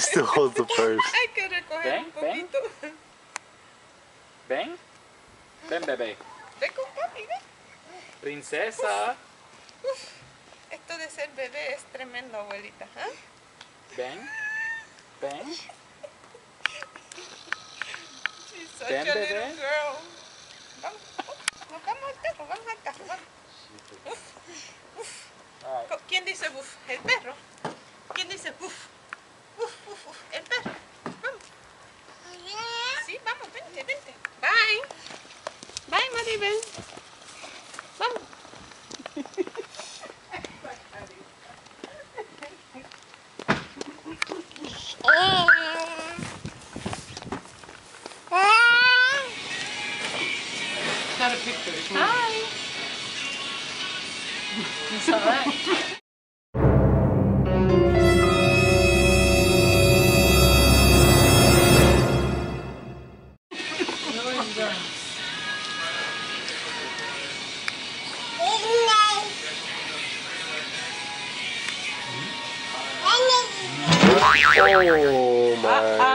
still holds the purse. Hay que recoger un poquito. Ven. Ven, bebé. Ven con papi, ven. Princesa. Esto de ser bebé es tremendo, abuelita. ¿Eh? Ven. Ven. She's such Ven, a bebé. little girl. Vamos, vamos al carro, vamos al carro. Vamos. Uf, uf. Alright. ¿Quién dice buf? ¿El perro? ¿Quién dice buf? Uf, uf, uf. El perro. Vamos. Sí, vamos, vente, vente. Bye. Bye, Maribel. Vamos. Got a picture. Hi. It's alright. Oh my.